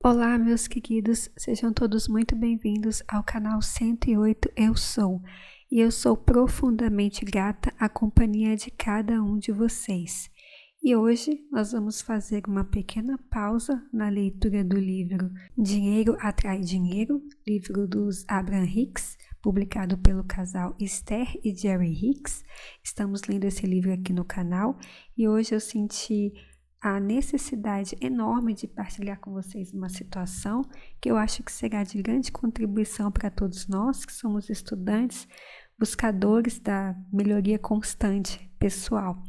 Olá, meus queridos, sejam todos muito bem-vindos ao canal 108 Eu Sou, e eu sou profundamente grata à companhia de cada um de vocês. E hoje nós vamos fazer uma pequena pausa na leitura do livro Dinheiro Atrai Dinheiro, livro dos Abraham Hicks, publicado pelo casal Esther e Jerry Hicks. Estamos lendo esse livro aqui no canal e hoje eu senti a necessidade enorme de partilhar com vocês uma situação que eu acho que será de grande contribuição para todos nós que somos estudantes, buscadores da melhoria constante pessoal.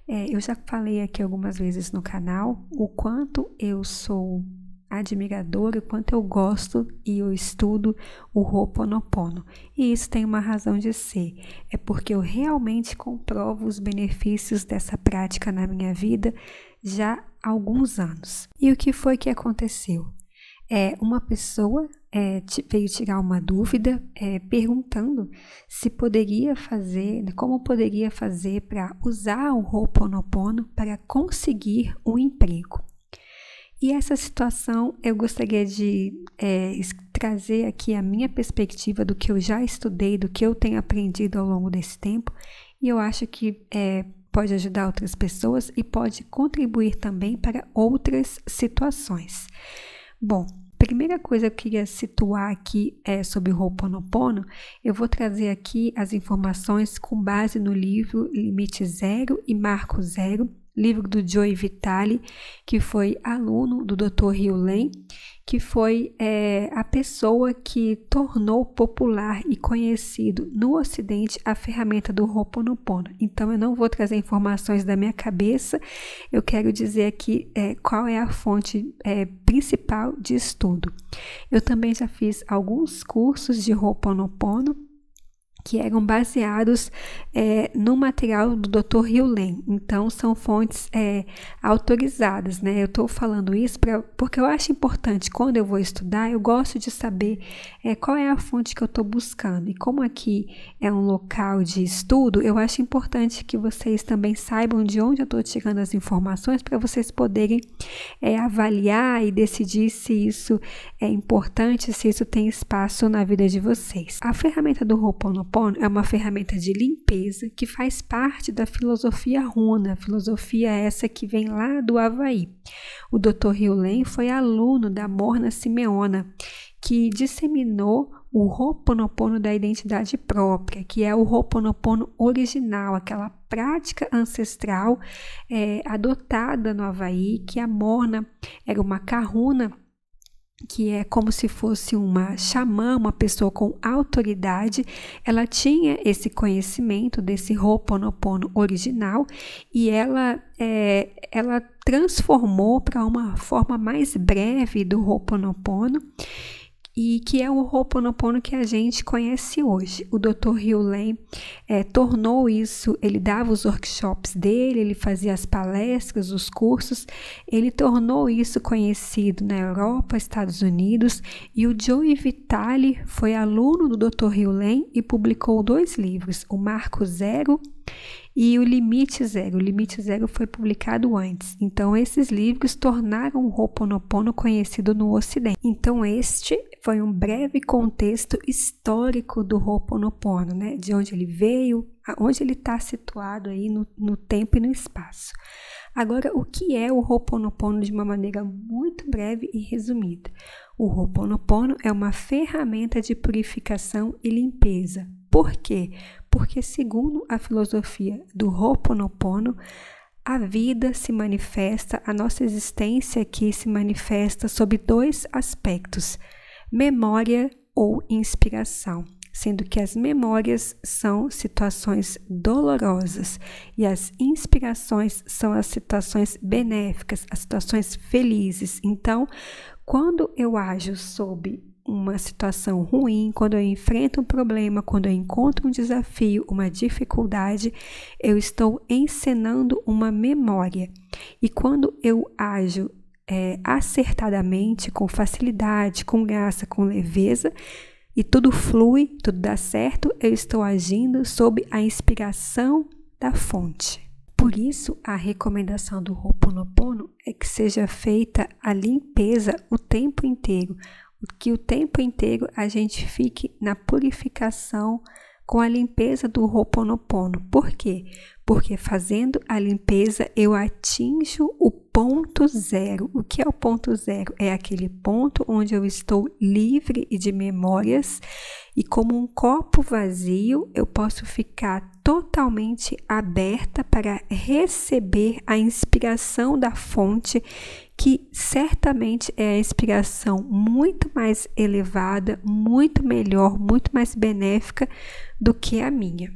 Eu já falei aqui algumas vezes no canal o quanto eu sou admiradora, o quanto eu gosto e eu estudo o Ho'oponopono. E isso tem uma razão de ser, é porque eu realmente comprovo os benefícios dessa prática na minha vida já há alguns anos. E o que foi que aconteceu? Uma pessoa veio tirar uma dúvida perguntando se poderia fazer, como poderia fazer para usar o Ho'oponopono para conseguir um emprego. E essa situação eu gostaria de trazer aqui a minha perspectiva do que eu já estudei, do que eu tenho aprendido ao longo desse tempo, e eu acho que pode ajudar outras pessoas e pode contribuir também para outras situações. Bom, primeira coisa que eu queria situar aqui sobre o Ho'oponopono, eu vou trazer aqui as informações com base no livro Limite Zero e Marco Zero, livro do Joe Vitale, que foi aluno do Dr. Heal Len, que foi a pessoa que tornou popular e conhecido no Ocidente a ferramenta do Ho'oponopono. Então, eu não vou trazer informações da minha cabeça, eu quero dizer aqui qual é a fonte principal de estudo. Eu também já fiz alguns cursos de Ho'oponopono, que eram baseados no material do Dr. Heal Len. Então, são fontes autorizadas, né? Eu estou falando isso porque eu acho importante, quando eu vou estudar, eu gosto de saber qual é a fonte que eu estou buscando. E como aqui é um local de estudo, eu acho importante que vocês também saibam de onde eu estou tirando as informações para vocês poderem avaliar e decidir se isso é importante, se isso tem espaço na vida de vocês. A ferramenta do Ho'oponopono é uma ferramenta de limpeza que faz parte da filosofia runa, filosofia essa que vem lá do Havaí. O Dr. Heal Len foi aluno da Morna Simeona, que disseminou o Ho'oponopono da identidade própria, que é o Ho'oponopono original, aquela prática ancestral adotada no Havaí, que a Morna era uma kahuna, que é como se fosse uma xamã, uma pessoa com autoridade. Ela tinha esse conhecimento desse Ho'oponopono original e ela transformou para uma forma mais breve do Ho'oponopono, e que é o Ho'oponopono que a gente conhece hoje. O Dr. Heal Len tornou isso, ele dava os workshops dele, ele fazia as palestras, os cursos, ele tornou isso conhecido na Europa, Estados Unidos, e o Joe Vitale foi aluno do Dr. Heal Len e publicou 2 livros, o Marco Zero e o Limite Zero. O Limite Zero foi publicado antes. Então, esses livros tornaram o Ho'oponopono conhecido no Ocidente. Então, este foi um breve contexto histórico do Ho'oponopono, né? De onde ele veio, onde ele está situado aí no tempo e no espaço. Agora, o que é o Ho'oponopono de uma maneira muito breve e resumida? O Ho'oponopono é uma ferramenta de purificação e limpeza. Por quê? Porque, segundo a filosofia do Ho'oponopono, a vida se manifesta, a nossa existência aqui se manifesta sob 2 aspectos: memória ou inspiração, sendo que as memórias são situações dolorosas e as inspirações são as situações benéficas, as situações felizes. Então, quando eu ajo sob uma situação ruim, quando eu enfrento um problema, quando eu encontro um desafio, uma dificuldade, eu estou encenando uma memória. E quando eu ajo acertadamente, com facilidade, com graça, com leveza, e tudo flui, tudo dá certo, eu estou agindo sob a inspiração da fonte. Por Por isso, a recomendação do Ho'oponopono é que seja feita a limpeza o tempo inteiro, que o tempo inteiro a gente fique na purificação com a limpeza do Ho'oponopono. Por quê? Porque fazendo a limpeza eu atinjo o ponto zero. O que é o ponto zero? É aquele ponto onde eu estou livre de memórias e, como um copo vazio, eu posso ficar totalmente aberta para receber a inspiração da fonte, que certamente é a inspiração muito mais elevada, muito melhor, muito mais benéfica do que a minha.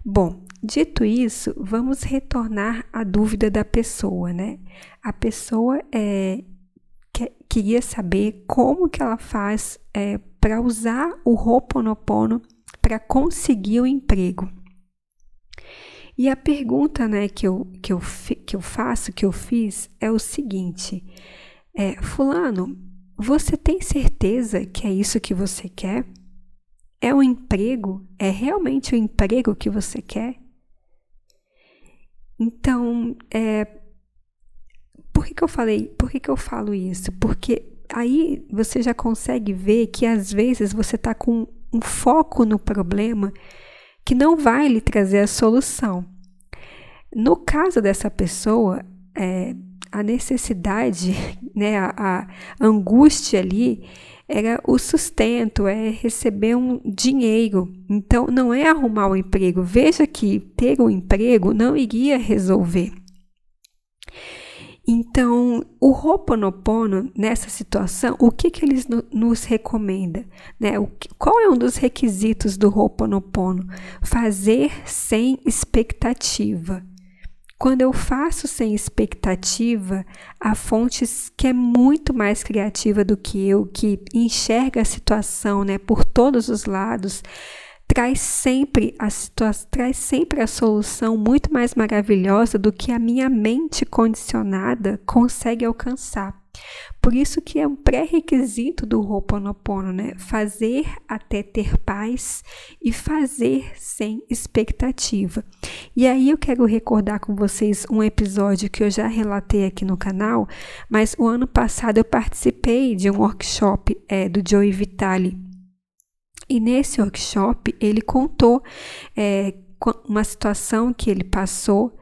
Bom, dito isso, vamos retornar à dúvida da pessoa, né? A pessoa queria saber como que ela faz para usar o Ho'oponopono para conseguir o emprego. E a pergunta, né, que eu fiz é o seguinte: fulano, você tem certeza que é isso que você quer? É um emprego? É realmente o emprego que você quer? Então, por que eu falo isso? Porque aí você já consegue ver que às vezes você está com um foco no problema que não vai lhe trazer a solução. No caso dessa pessoa, a necessidade, né, a angústia ali era o sustento, é receber um dinheiro. Então, não é arrumar um emprego. Veja que ter um emprego não iria resolver. Então, o Ho'oponopono, nessa situação, o que ele nos recomenda? Né? Qual é um dos requisitos do Ho'oponopono? Fazer sem expectativa. Quando eu faço sem expectativa, a fonte que é muito mais criativa do que eu, que enxerga a situação, né, por todos os lados, traz sempre a solução muito mais maravilhosa do que a minha mente condicionada consegue alcançar. Por isso que é um pré-requisito do Ho'oponopono, né? Fazer até ter paz e fazer sem expectativa. E aí eu quero recordar com vocês um episódio que eu já relatei aqui no canal, mas o ano passado eu participei de um workshop do Joe Vitale. E nesse workshop ele contou uma situação que ele passou,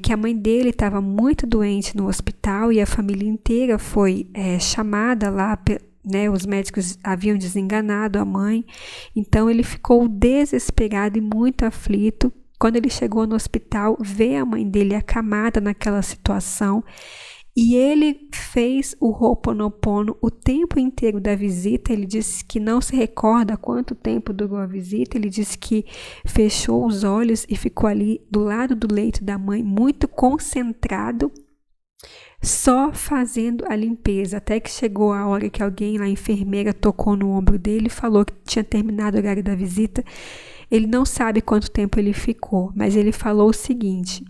que a mãe dele estava muito doente no hospital e a família inteira foi chamada lá, né, os médicos haviam desenganado a mãe, então ele ficou desesperado e muito aflito. Quando ele chegou no hospital, vê a mãe dele acamada naquela situação, e ele fez o Ho'oponopono o tempo inteiro da visita. Ele disse que não se recorda quanto tempo durou a visita. Ele disse que fechou os olhos e ficou ali do lado do leito da mãe, muito concentrado, só fazendo a limpeza, até que chegou a hora que alguém, a enfermeira, tocou no ombro dele e falou que tinha terminado o horário da visita. Ele não sabe quanto tempo ele ficou, mas ele falou o seguinte: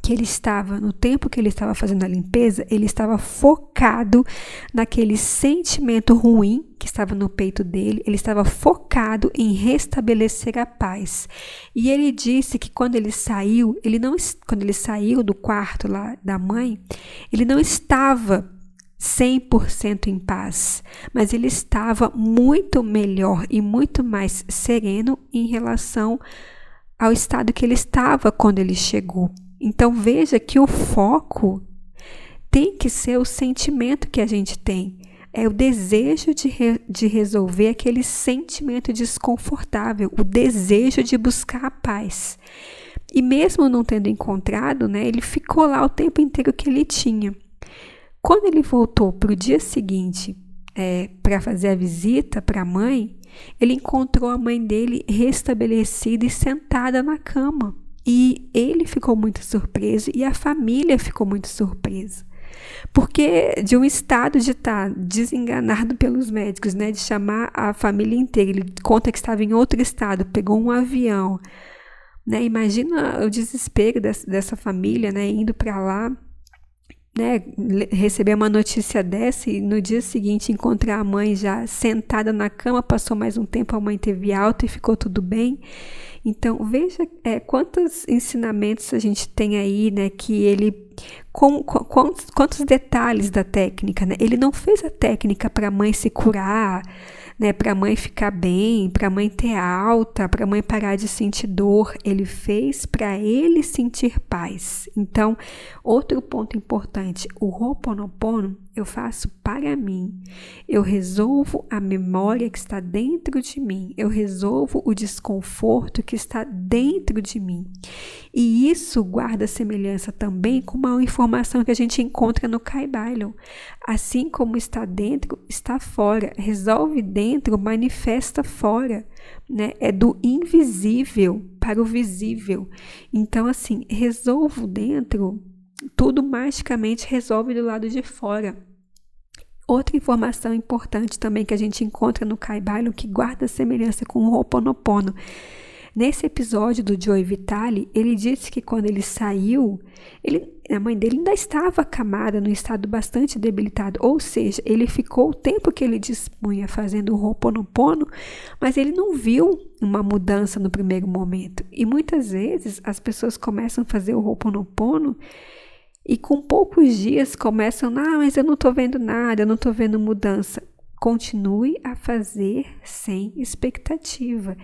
que ele estava, no tempo que ele estava fazendo a limpeza, ele estava focado naquele sentimento ruim que estava no peito dele, ele estava focado em restabelecer a paz. E ele disse que quando ele saiu do quarto lá da mãe, ele não estava 100% em paz, mas ele estava muito melhor e muito mais sereno em relação ao estado que ele estava quando ele chegou. Então veja que o foco tem que ser o sentimento que a gente tem. É o desejo de resolver aquele sentimento desconfortável, o desejo de buscar a paz. E mesmo não tendo encontrado, né, ele ficou lá o tempo inteiro que ele tinha. Quando ele voltou para o dia seguinte para fazer a visita para a mãe, ele encontrou a mãe dele restabelecida e sentada na cama. E ele ficou muito surpreso e a família ficou muito surpresa. Porque de um estado de estar desenganado pelos médicos, né, de chamar a família inteira, ele conta que estava em outro estado, pegou um avião, né, imagina o desespero dessa família, né, indo para lá. né, receber uma notícia dessa e no dia seguinte encontrar a mãe já sentada na cama, passou mais um tempo, a mãe teve alta e ficou tudo bem. Então, veja quantos ensinamentos a gente tem aí, né, que ele, quantos detalhes da técnica, né? Ele não fez a técnica para a mãe se curar, né, para a mãe ficar bem, para a mãe ter alta, para a mãe parar de sentir dor. Ele fez para ele sentir paz. Então, outro ponto importante, o Ho'oponopono eu faço para mim. Eu resolvo a memória que está dentro de mim. Eu resolvo o desconforto que está dentro de mim. E isso guarda semelhança também com uma informação que a gente encontra no Kybalion. Assim como está dentro, está fora. Resolve dentro, manifesta fora. Né? É do invisível para o visível. Então, assim, resolvo dentro, tudo magicamente resolve do lado de fora. Outra informação importante também que a gente encontra no Kybalion, que guarda semelhança com o Ho'oponopono. Nesse episódio do Joey Vitale, ele disse que quando ele saiu, a mãe dele ainda estava acamada, num estado bastante debilitado. Ou seja, ele ficou o tempo que ele dispunha fazendo o Ho'oponopono, mas ele não viu uma mudança no primeiro momento. E muitas vezes as pessoas começam a fazer o Ho'oponopono e com poucos dias começam, mas eu não estou vendo nada, eu não estou vendo mudança. Continue a fazer sem expectativa.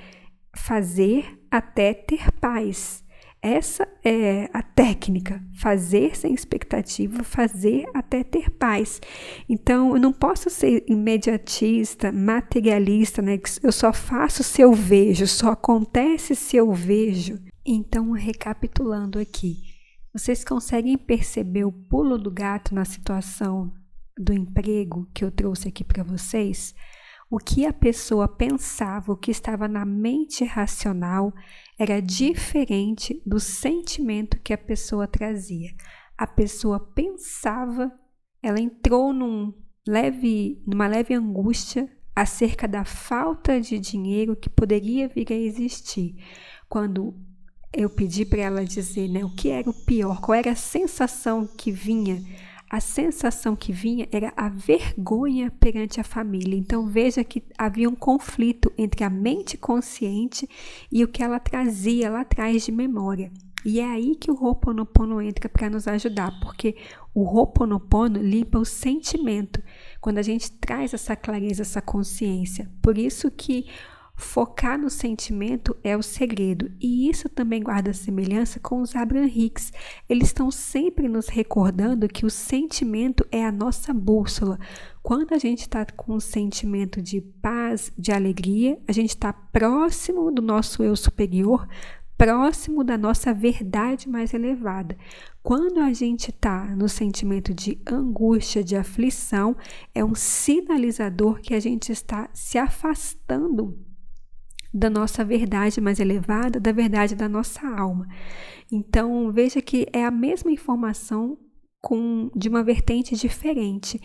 Fazer até ter paz. Essa é a técnica, fazer sem expectativa, fazer até ter paz. Então, eu não posso ser imediatista, materialista, né? Eu só faço se eu vejo, só acontece se eu vejo. Então, recapitulando aqui, vocês conseguem perceber o pulo do gato na situação do emprego que eu trouxe aqui para vocês? O que a pessoa pensava, o que estava na mente racional, era diferente do sentimento que a pessoa trazia. A pessoa pensava, ela entrou numa leve angústia acerca da falta de dinheiro que poderia vir a existir. Quando eu pedi para ela dizer, né, o que era o pior, qual era a sensação que vinha. A sensação que vinha era a vergonha perante a família. Então veja que havia um conflito entre a mente consciente e o que ela trazia lá atrás de memória. E é aí que o Ho'oponopono entra para nos ajudar, porque o Ho'oponopono limpa o sentimento, quando a gente traz essa clareza, essa consciência. Por isso que focar no sentimento é o segredo, e isso também guarda semelhança com os Abraham Hicks. Eles estão sempre nos recordando que o sentimento é a nossa bússola. Quando a gente está com um sentimento de paz, de alegria, a gente está próximo do nosso eu superior, próximo da nossa verdade mais elevada. Quando a gente está no sentimento de angústia, de aflição, é um sinalizador que a gente está se afastando da nossa verdade mais elevada, da verdade da nossa alma. Então, veja que é a mesma informação de uma vertente diferente.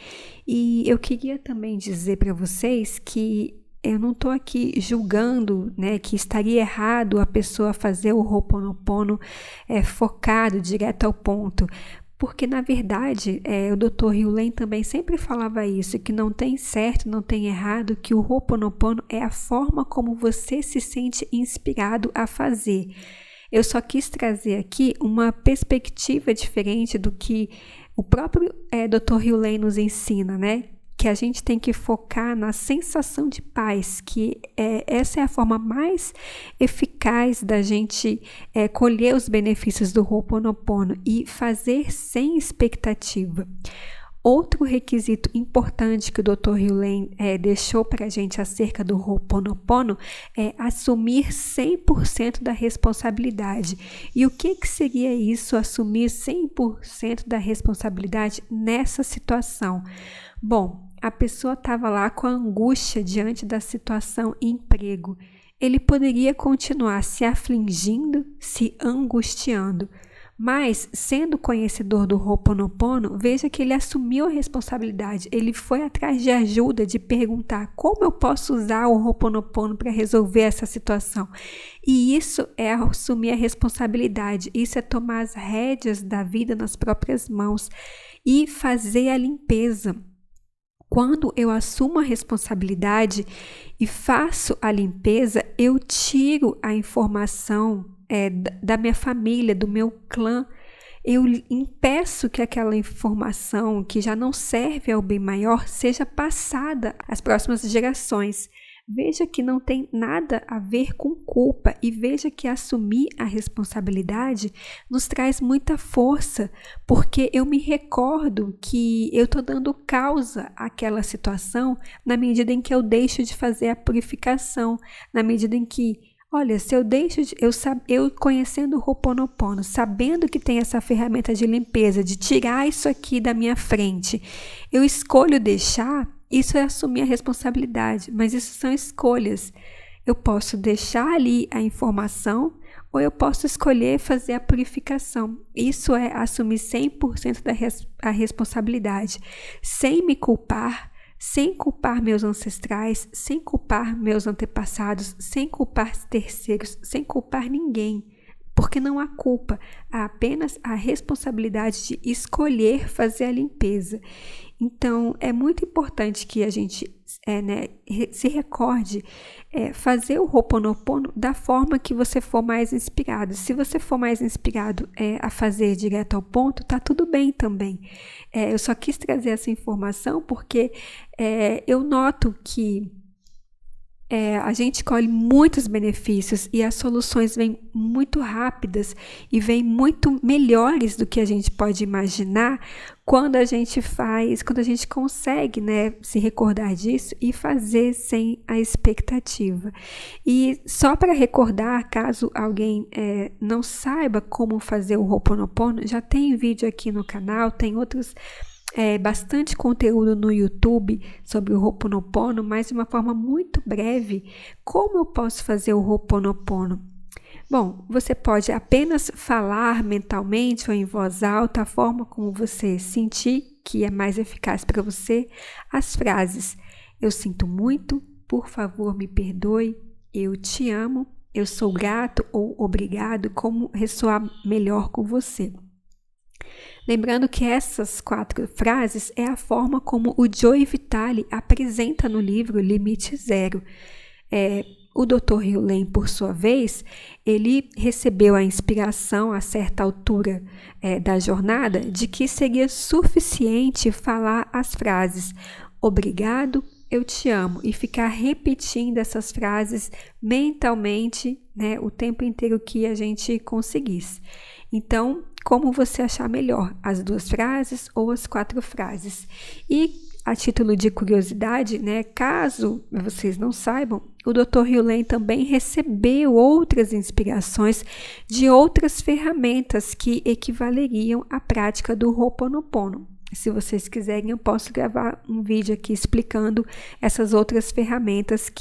E eu queria também dizer para vocês que eu não estou aqui julgando, né, que estaria errado a pessoa fazer o Ho'oponopono focado, direto ao ponto. Porque, na verdade, o Dr. Heal Len também sempre falava isso, que não tem certo, não tem errado, que o Ho'oponopono é a forma como você se sente inspirado a fazer. Eu só quis trazer aqui uma perspectiva diferente do que o próprio Dr. Heal Len nos ensina, né? Que a gente tem que focar na sensação de paz, que essa é a forma mais eficaz da gente colher os benefícios do Ho'oponopono e fazer sem expectativa. Outro requisito importante que o Dr. Heal Len deixou para a gente acerca do Ho'oponopono é assumir 100% da responsabilidade. E o que seria isso, assumir 100% da responsabilidade nessa situação? Bom, a pessoa estava lá com a angústia diante da situação emprego. Ele poderia continuar se afligindo, se angustiando, Mas, sendo conhecedor do Ho'oponopono, veja que ele assumiu a responsabilidade. Ele foi atrás de ajuda, de perguntar como eu posso usar o Ho'oponopono para resolver essa situação. E isso é assumir a responsabilidade. Isso é tomar as rédeas da vida nas próprias mãos e fazer a limpeza. Quando eu assumo a responsabilidade e faço a limpeza, eu tiro a informação da minha família, do meu clã. Eu impeço que aquela informação que já não serve ao bem maior seja passada às próximas gerações. Veja que não tem nada a ver com culpa e veja que assumir a responsabilidade nos traz muita força, porque eu me recordo que eu estou dando causa àquela situação na medida em que eu deixo de fazer a purificação, na medida em que, olha, se eu deixo eu conhecendo o Ho'oponopono, sabendo que tem essa ferramenta de limpeza, de tirar isso aqui da minha frente, eu escolho deixar. Isso é assumir a responsabilidade, mas isso são escolhas. Eu posso deixar ali a informação ou eu posso escolher fazer a purificação. Isso é assumir 100% da responsabilidade, sem me culpar, sem culpar meus ancestrais, sem culpar meus antepassados, sem culpar terceiros, sem culpar ninguém. Porque não há culpa, há apenas a responsabilidade de escolher fazer a limpeza. Então, é muito importante que a gente se recorde fazer o Ho'oponopono da forma que você for mais inspirado. Se você for mais inspirado a fazer direto ao ponto, tá tudo bem também. Eu só quis trazer essa informação porque eu noto que a gente colhe muitos benefícios e as soluções vêm muito rápidas e vêm muito melhores do que a gente pode imaginar quando a gente consegue, se recordar disso e fazer sem a expectativa. E só para recordar, caso alguém não saiba como fazer o Ho'oponopono, já tem vídeo aqui no canal, tem outros bastante conteúdo no YouTube sobre o Ho'oponopono, mas de uma forma muito breve. Como eu posso fazer o Ho'oponopono? Bom, você pode apenas falar mentalmente ou em voz alta, a forma como você sentir que é mais eficaz para você, as frases: eu sinto muito, por favor me perdoe, eu te amo, eu sou grato ou obrigado, como ressoar melhor com você. Lembrando que essas 4 frases é a forma como o Joe Vitale apresenta no livro Limite Zero. O Dr. Hugh, por sua vez, ele recebeu a inspiração a certa altura da jornada de que seria suficiente falar as frases obrigado, eu te amo, e ficar repetindo essas frases mentalmente, o tempo inteiro que a gente conseguisse. Então, como você achar melhor, as 2 frases ou as 4 frases. E, a título de curiosidade, caso vocês não saibam, o Dr. Hugh também recebeu outras inspirações de outras ferramentas que equivaleriam à prática do Ho'oponopono. Se vocês quiserem, eu posso gravar um vídeo aqui explicando essas outras ferramentas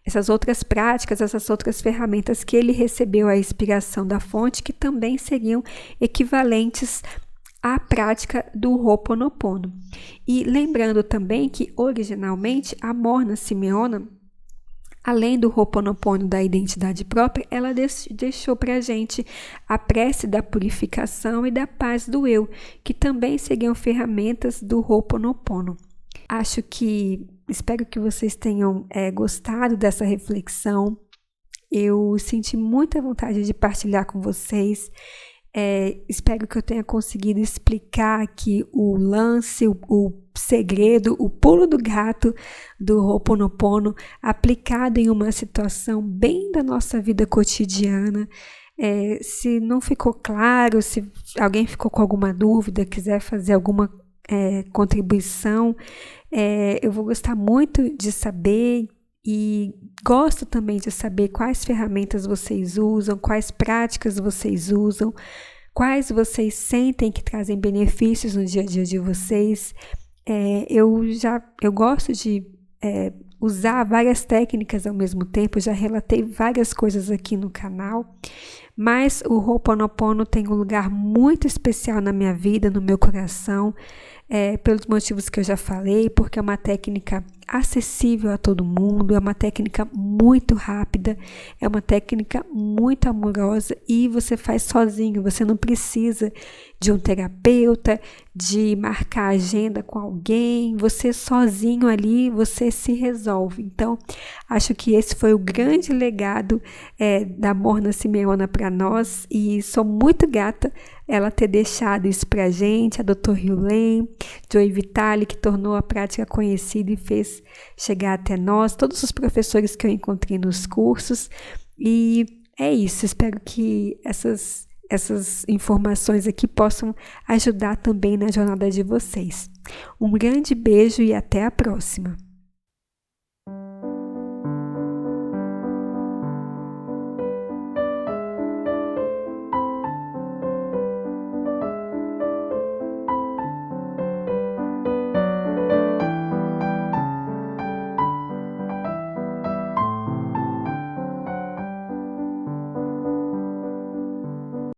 essas outras práticas, essas outras ferramentas que ele recebeu a inspiração da fonte, que também seriam equivalentes à prática do Ho'oponopono. E lembrando também que, originalmente, a Morna Simeona, além do Ho'oponopono da identidade própria, ela deixou para a gente a prece da purificação e da paz do eu, que também seriam ferramentas do Ho'oponopono. Espero que vocês tenham gostado dessa reflexão. Eu senti muita vontade de partilhar com vocês. Espero que eu tenha conseguido explicar aqui o lance, o segredo, o pulo do gato do Ho'oponopono aplicado em uma situação bem da nossa vida cotidiana. Se não ficou claro, se alguém ficou com alguma dúvida, quiser fazer alguma contribuição, eu vou gostar muito de saber, e gosto também de saber quais ferramentas vocês usam, quais práticas vocês usam, quais vocês sentem que trazem benefícios no dia a dia de vocês. Eu gosto de usar várias técnicas ao mesmo tempo. Já relatei várias coisas aqui no canal, mas o Ho'oponopono tem um lugar muito especial na minha vida, no meu coração, pelos motivos que eu já falei, porque é uma técnica acessível a todo mundo, é uma técnica muito rápida, é uma técnica muito amorosa e você faz sozinho, você não precisa de um terapeuta, de marcar agenda com alguém, você sozinho ali, você se resolve. Então, acho que esse foi o grande legado da Morna Simeona para nós e sou muito grata ela ter deixado isso para a gente, a Dr. Hugh Joy Vitale, que tornou a prática conhecida e fez chegar até nós, todos os professores que eu encontrei nos cursos. E é isso, espero que essas informações aqui possam ajudar também na jornada de vocês. Um grande beijo e até a próxima!